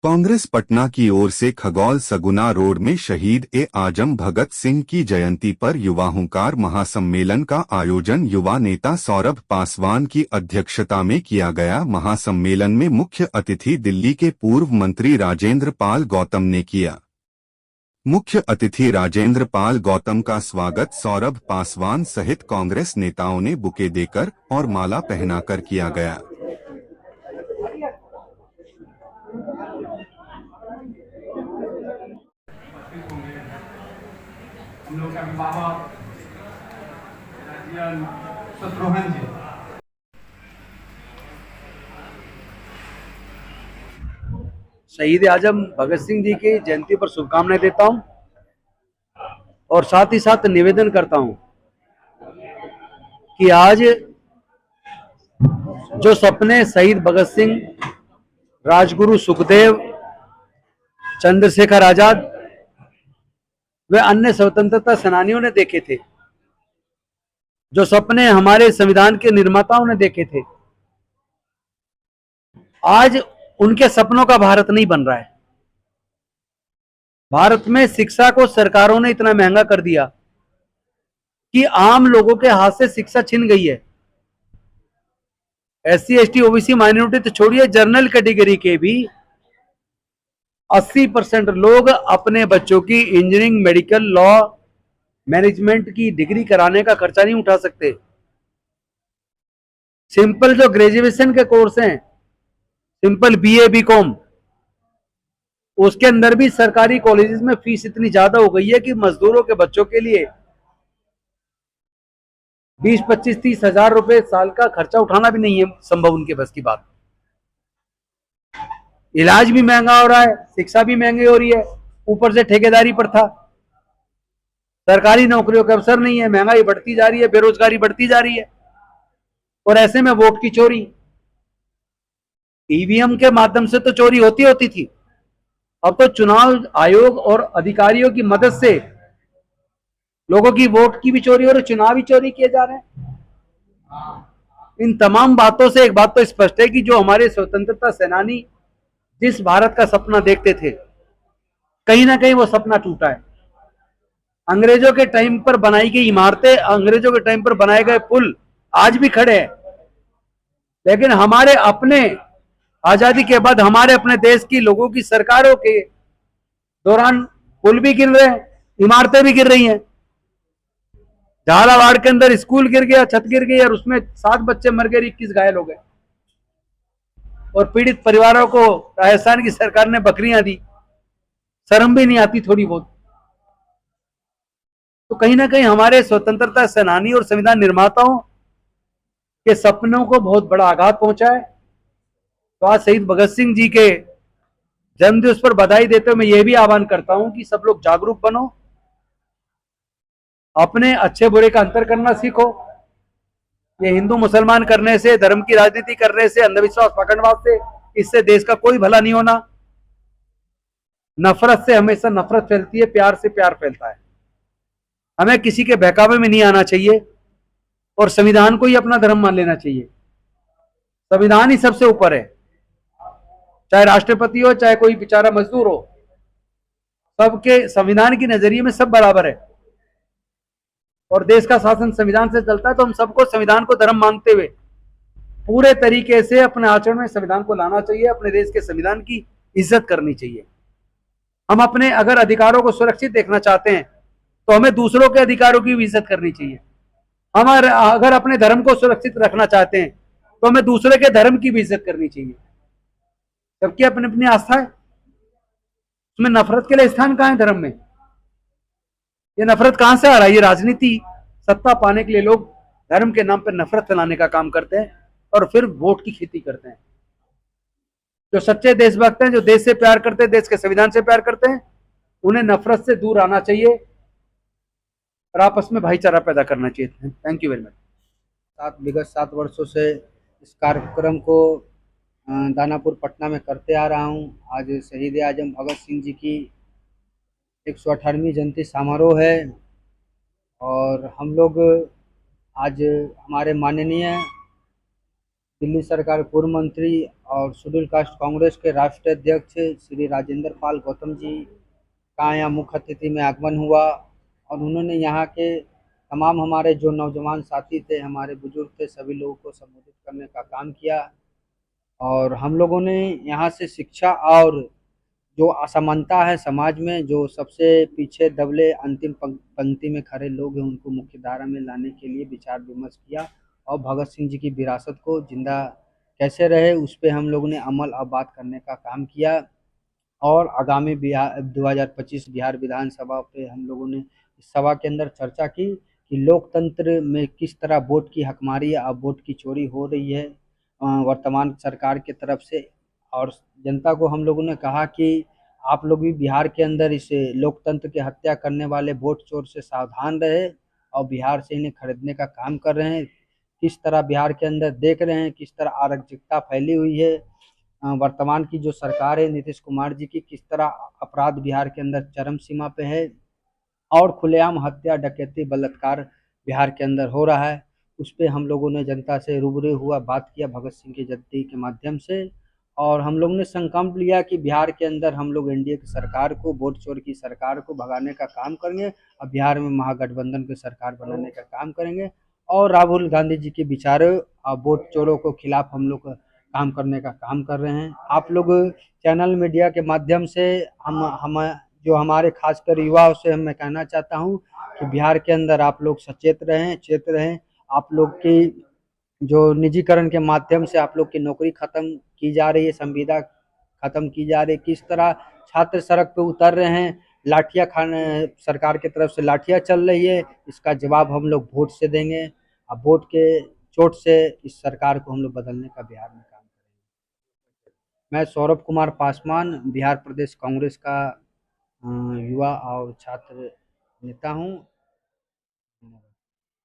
कांग्रेस पटना की ओर से खगौल सगुना रोड में शहीद ए आजम भगत सिंह की जयंती पर युवा हुंकार महासम्मेलन का आयोजन युवा नेता सौरभ पासवान की अध्यक्षता में किया गया। महासम्मेलन में मुख्य अतिथि दिल्ली के पूर्व मंत्री राजेंद्र पाल गौतम ने किया। मुख्य अतिथि राजेंद्र पाल गौतम का स्वागत सौरभ पासवान सहित कांग्रेस नेताओं ने बुके देकर और माला पहनाकर किया गया। हम लोग के अभिभावक गार्जियन शत्रुघ्न जी, शहीद आजम भगत सिंह जी की जयंती पर शुभकामनाएं देता हूं और साथ ही साथ निवेदन करता हूं कि आज जो सपने शहीद भगत सिंह, राजगुरु सुखदेव, चंद्रशेखर आजाद वे अन्य स्वतंत्रता सेनानियों ने देखे थे, जो सपने हमारे संविधान के निर्माताओं ने देखे थे, आज उनके सपनों का भारत नहीं बन रहा है। भारत में शिक्षा को सरकारों ने इतना महंगा कर दिया कि आम लोगों के हाथ से शिक्षा छिन गई है। SC ST OBC माइनॉरिटी तो छोड़िए, जनरल कैटेगरी के भी 80% लोग अपने बच्चों की इंजीनियरिंग, मेडिकल, लॉ, मैनेजमेंट की डिग्री कराने का खर्चा नहीं उठा सकते। सिंपल जो ग्रेजुएशन के कोर्स हैं, सिंपल BA BCom, उसके अंदर भी सरकारी कॉलेजेस में फीस इतनी ज्यादा हो गई है कि मजदूरों के बच्चों के लिए 20, 25, 30 हजार रुपए साल का खर्चा उठाना भी नहीं है संभव, उनके बस की बात। इलाज भी महंगा हो रहा है, शिक्षा भी महंगी हो रही है, ऊपर से ठेकेदारी पर था, सरकारी नौकरियों के अवसर नहीं है, महंगाई बढ़ती जा रही है, बेरोजगारी बढ़ती जा रही है, और ऐसे में वोट की चोरी, EVM के माध्यम से तो चोरी होती थी, अब तो चुनाव आयोग और अधिकारियों की मदद से लोगों की वोट की भी चोरी हो रही, चुनावी चोरी किए जा रहे हैं। इन तमाम बातों से एक बात तो स्पष्ट है कि जो हमारे स्वतंत्रता सेनानी जिस भारत का सपना देखते थे, कहीं ना कहीं वो सपना टूटा है। अंग्रेजों के टाइम पर बनाई गई इमारतें, अंग्रेजों के टाइम पर बनाए गए पुल आज भी खड़े हैं, लेकिन हमारे अपने आजादी के बाद हमारे अपने देश की लोगों की सरकारों के दौरान पुल भी गिर रहे हैं, इमारतें भी गिर रही हैं। झालावाड़ के अंदर स्कूल गिर गया, छत गिर गई और उसमें 7 बच्चे मर गए, 21 घायल हो गए, और पीड़ित परिवारों को राजस्थान की सरकार ने बकरियां दी। शर्म भी नहीं आती थोड़ी बहुत? तो कहीं ना कहीं हमारे स्वतंत्रता सेनानी और संविधान निर्माताओं के सपनों को बहुत बड़ा आघात पहुंचा है। तो आज शहीद भगत सिंह जी के जन्मदिवस पर बधाई देते हुए मैं ये भी आह्वान करता हूं कि सब लोग जागरूक बनो, अपने अच्छे बुरे का अंतर करना सीखो। ये हिंदू मुसलमान करने से, धर्म की राजनीति करने से, अंधविश्वास पकड़वाद से, इससे देश का कोई भला नहीं होना। नफरत से हमेशा नफरत फैलती है, प्यार से प्यार फैलता है। हमें किसी के बहकावे में नहीं आना चाहिए और संविधान को ही अपना धर्म मान लेना चाहिए। संविधान ही सबसे ऊपर है, चाहे राष्ट्रपति हो, चाहे कोई बेचारा मजदूर हो, सबके संविधान के नजरिए में सब बराबर है और देश का शासन संविधान से चलता है। तो हम सबको संविधान को धर्म मानते हुए पूरे तरीके से अपने आचरण में संविधान को लाना चाहिए, अपने देश के संविधान की इज्जत करनी चाहिए। हम अपने अगर अधिकारों को सुरक्षित देखना चाहते हैं तो हमें दूसरों के अधिकारों की भी इज्जत करनी चाहिए। हम अगर अपने धर्म को सुरक्षित रखना चाहते हैं तो हमें दूसरे के धर्म की भी इज्जत करनी चाहिए। सबकी अपनी अपनी आस्था है, उसमें नफरत के लिए स्थान कहां है धर्म में? ये नफरत कहां से आ रहा है? ये राजनीति, सत्ता पाने के लिए लोग धर्म के नाम पर नफरत फैलाने का काम करते हैं और फिर वोट की खेती करते हैं। जो सच्चे देशभक्त हैं, जो देश से प्यार करते हैं, देश के संविधान से प्यार करते हैं, उन्हें नफरत से दूर आना चाहिए और आपस में भाईचारा पैदा करना चाहिए। Thank you very much. विगत 7 वर्षों से इस कार्यक्रम को दानापुर पटना में करते आ रहा हूं। आज शहीद आजम भगत सिंह जी की 118वीं जयंती समारोह है और हम लोग आज हमारे माननीय दिल्ली सरकार पूर्व मंत्री और शेड्यूल कास्ट कांग्रेस के राष्ट्रीय अध्यक्ष श्री राजेंद्र पाल गौतम जी का यहाँ मुख्य अतिथि में आगमन हुआ और उन्होंने यहाँ के तमाम हमारे जो नौजवान साथी थे, हमारे बुजुर्ग थे, सभी लोगों को संबोधित करने का काम किया। और हम लोगों ने यहाँ से शिक्षा और जो असमानता है समाज में, जो सबसे पीछे दबले अंतिम पंक्ति में खड़े लोग हैं, उनको मुख्य धारा में लाने के लिए विचार विमर्श किया और भगत सिंह जी की विरासत को जिंदा कैसे रहे उस पर हम लोगों ने अमल और बात करने का काम किया। और आगामी 2025 बिहार विधानसभा पे हम लोगों ने इस सभा के अंदर चर्चा की कि लोकतंत्र में किस तरह वोट की हकमारी और वोट की चोरी हो रही है वर्तमान सरकार की तरफ से। और जनता को हम लोगों ने कहा कि आप लोग भी बिहार के अंदर इस लोकतंत्र की हत्या करने वाले वोट चोर से सावधान रहे और बिहार से इन्हें खरीदने का काम कर रहे हैं। किस तरह बिहार के अंदर देख रहे हैं किस तरह अराजकता फैली हुई है, वर्तमान की जो सरकार है नीतीश कुमार जी की, किस तरह अपराध बिहार के अंदर चरम सीमा पे है और खुलेआम हत्या डकैती बलात्कार बिहार के अंदर हो रहा है। उस पर हम लोगों ने जनता से रूबरू हुआ, बात किया भगत सिंह की जयंती के माध्यम से। और हम लोग ने संकल्प लिया कि बिहार के अंदर हम लोग एनडीए की सरकार को, वोट चोर की सरकार को भगाने का काम करेंगे और बिहार में महागठबंधन की सरकार बनाने का काम करेंगे और राहुल गांधी जी के विचारों और वोट चोरों को खिलाफ हम लोग काम करने का काम कर रहे हैं। आप लोग चैनल मीडिया के माध्यम से हम जो हमारे खासकर युवाओं से मैं कहना चाहता हूं कि बिहार के अंदर आप लोग सचेत रहें, चेत रहें। आप लोग की जो निजीकरण के माध्यम से आप लोग की नौकरी खत्म की जा रही है, संविदा खत्म की जा रही है, किस तरह छात्र सड़क पे उतर रहे हैं, लाठियां खाने सरकार की तरफ से लाठियां चल रही है, इसका जवाब हम लोग वोट से देंगे और वोट के चोट से इस सरकार को हम लोग बदलने का बिहार में काम करेंगे। मैं सौरभ कुमार पासवान बिहार प्रदेश कांग्रेस का युवा और छात्र नेता हूं।